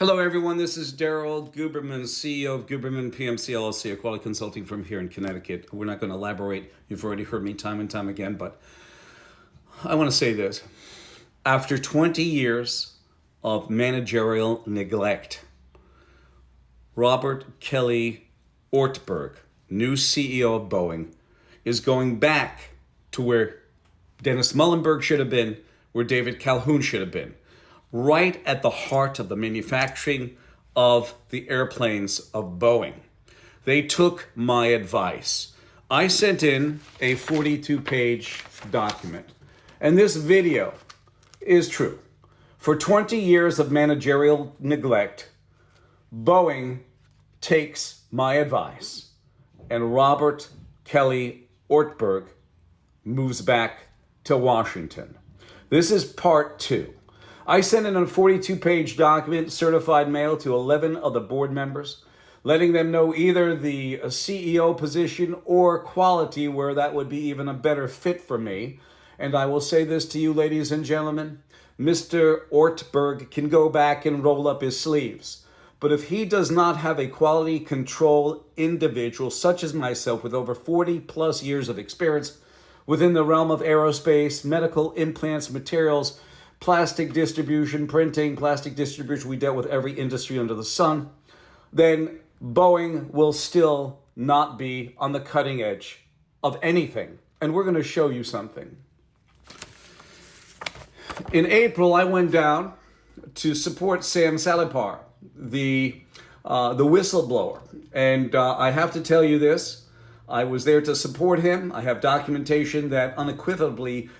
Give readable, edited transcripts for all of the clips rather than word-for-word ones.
Hello, everyone. This is Daryl Guberman, CEO of Guberman PMC LLC, a quality consulting firm here in Connecticut. We're not going to elaborate. You've already heard me time and time again, but I want to say this. After 20 years of managerial neglect, Robert Kelly Ortberg, new CEO of Boeing, is going back to where Dennis Muhlenberg should have been, where David Calhoun should have been, right at the heart of the manufacturing of the airplanes of Boeing. They took my advice. I sent in a 42-page document, and this video is true. For 20 years of managerial neglect, Boeing takes my advice, and Robert Kelly Ortberg moves back to Washington. This is part 2. I sent in a 42-page document, certified mail, to 11 of the board members, letting them know either the CEO position or quality, where that would be even a better fit for me. And I will say this to you, ladies and gentlemen, Mr. Ortberg can go back and roll up his sleeves. But if he does not have a quality control individual, such as myself, with over 40 plus years of experience within the realm of aerospace, medical implants, materials, plastic distribution, printing, plastic distribution, we dealt with every industry under the sun, then Boeing will still not be on the cutting edge of anything. And we're going to show you something. In April, I went down to support Sam Salipar, the whistleblower. And I have to tell you this. I was there to support him. I have documentation that unequivocally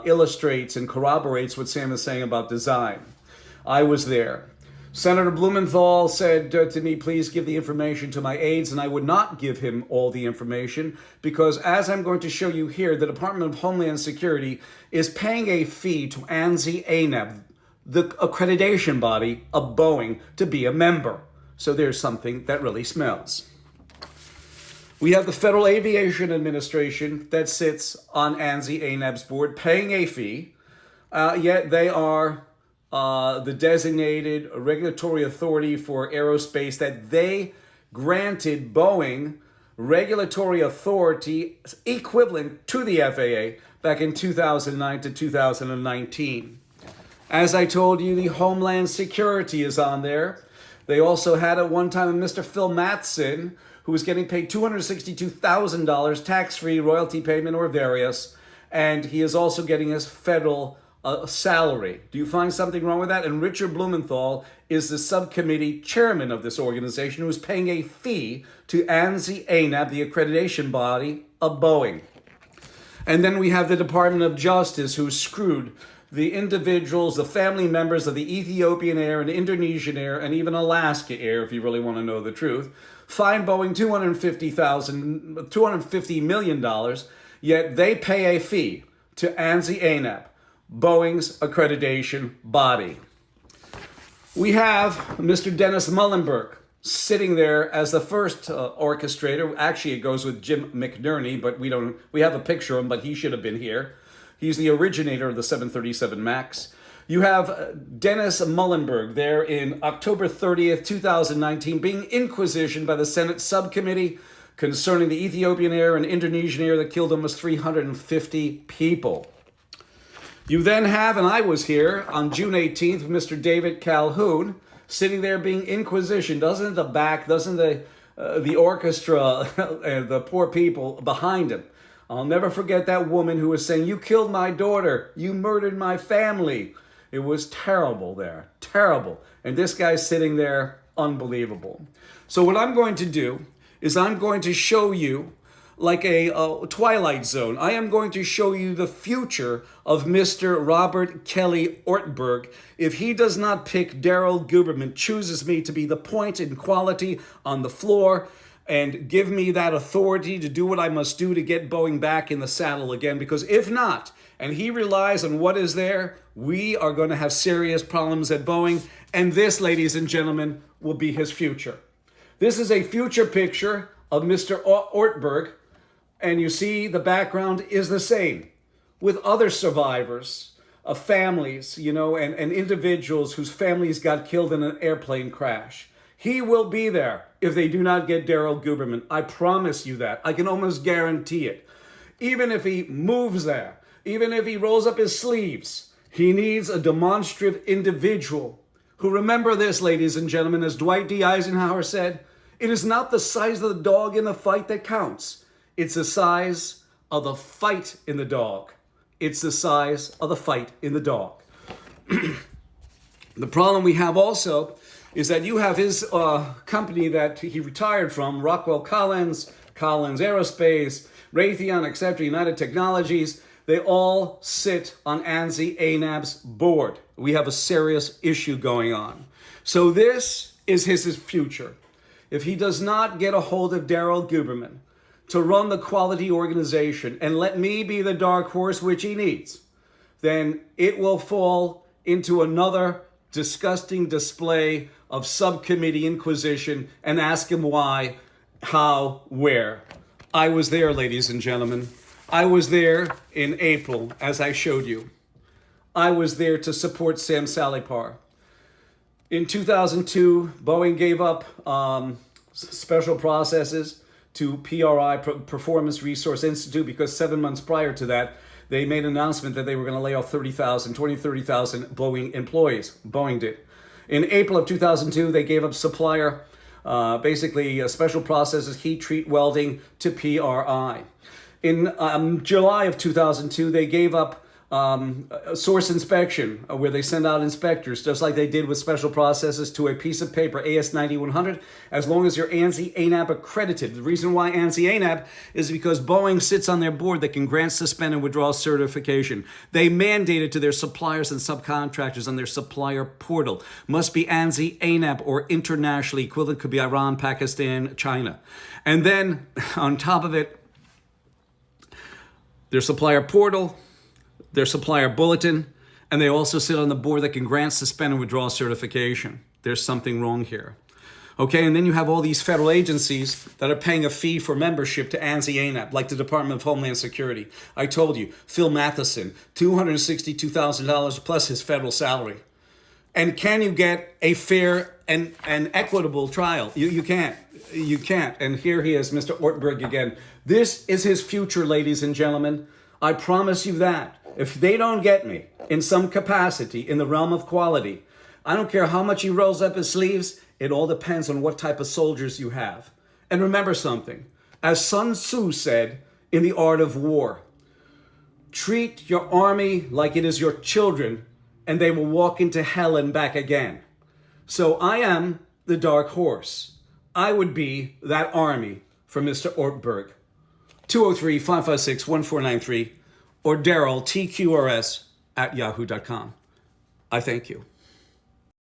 illustrates and corroborates what Sam is saying about design. I was there. Senator Blumenthal said to me, please give the information to my aides, and I would not give him all the information because, as I'm going to show you here, the Department of Homeland Security is paying a fee to ANSI-ANAB, the accreditation body of Boeing, to be a member. So there's something that really smells. We have the Federal Aviation Administration that sits on ANSI-ANAB's board paying a fee, yet they are the designated regulatory authority for aerospace that they granted Boeing regulatory authority equivalent to the FAA back in 2009 to 2019. As I told you, the Homeland Security is on there. They also had at one time a Mr. Phil Mattson, who was getting paid $262,000 tax-free royalty payment or various, and he is also getting his federal salary. Do you find something wrong with that? And Richard Blumenthal is the subcommittee chairman of this organization who is paying a fee to ANSI-ANAB, the accreditation body of Boeing. And then we have the Department of Justice, who screwed the individuals, the family members of the Ethiopian Air and Indonesian Air and even Alaska Air, if you really want to know the truth, fined Boeing $250 million, yet they pay a fee to ANSI-ANAB, Boeing's accreditation body. We have Mr. Dennis Muhlenberg sitting there as the first orchestrator. Actually, it goes with Jim McNerney, but we have a picture of him, but he should have been here. He's the originator of the 737 MAX. You have Dennis Muhlenberg there in October 30th, 2019, being inquisitioned by the Senate subcommittee concerning the Ethiopian Air and Indonesian Air that killed almost 350 people. You then have, and I was here on June 18th, Mr. David Calhoun sitting there being inquisitioned. Doesn't the orchestra and the poor people behind him? I'll never forget that woman who was saying, "You killed my daughter. You murdered my family." It was terrible there, terrible. And this guy's sitting there, unbelievable. So what I'm going to do is I'm going to show you like a Twilight Zone. I am going to show you the future of Mr. Robert Kelly Ortberg if he does not pick Daryl Guberman, chooses me to be the point in quality on the floor, and give me that authority to do what I must do to get Boeing back in the saddle again. Because if not, and he relies on what is there, we are going to have serious problems at Boeing. And this, ladies and gentlemen, will be his future. This is a future picture of Mr. Ortberg. And you see the background is the same with other survivors families, and individuals whose families got killed in an airplane crash. He will be there if they do not get Daryl Guberman. I promise you that. I can almost guarantee it. Even if he moves there, even if he rolls up his sleeves, he needs a demonstrative individual who, remember this, ladies and gentlemen, as Dwight D. Eisenhower said, it is not the size of the dog in the fight that counts. It's the size of the fight in the dog. It's the size of the fight in the dog. The problem we have also is that you have his company that he retired from, Rockwell Collins Aerospace, Raytheon, etc., United Technologies. They all sit on ANSI ANAB's board. We have a serious issue going on. So this is his future. If he does not get a hold of Daryl Guberman to run the quality organization and let me be the dark horse which he needs, then it will fall into another disgusting display of subcommittee inquisition, and ask him why, how, where. I was there, ladies and gentlemen. I was there in April, as I showed you. I was there to support Sam Salipar. In 2002, Boeing gave up special processes to PRI, Performance Resource Institute, because 7 months prior to that, they made an announcement that they were going to lay off 30,000 Boeing employees. Boeing did. In April of 2002, they gave up supplier, special processes, heat treat welding to PRI. In July of 2002, they gave up source inspection, where they send out inspectors, just like they did with special processes, to a piece of paper, AS9100, as long as you're ANSI ANAB accredited. The reason why ANSI ANAB is because Boeing sits on their board that can grant, suspend, and withdraw certification. They mandated to their suppliers and subcontractors on their supplier portal. Must be ANSI ANAB or internationally equivalent, could be Iran, Pakistan, China. And then, on top of it, their supplier portal, their supplier bulletin, and they also sit on the board that can grant, suspend, and withdraw certification. There's something wrong here. Okay, and then you have all these federal agencies that are paying a fee for membership to ANSI ANAB, like the Department of Homeland Security. I told you, Phil Matheson, $262,000 plus his federal salary. And can you get a fair and equitable trial? You can't. You can't. And here he is, Mr. Ortberg again. This is his future, ladies and gentlemen. I promise you that. If they don't get me in some capacity in the realm of quality, I don't care how much he rolls up his sleeves, it all depends on what type of soldiers you have. And remember something, as Sun Tzu said in The Art of War, treat your army like it is your children, and they will walk into hell and back again. So I am the dark horse. I would be that army for Mr. Ortberg. 203-556-1493 or Daryl, TQRS, @yahoo.com. I thank you.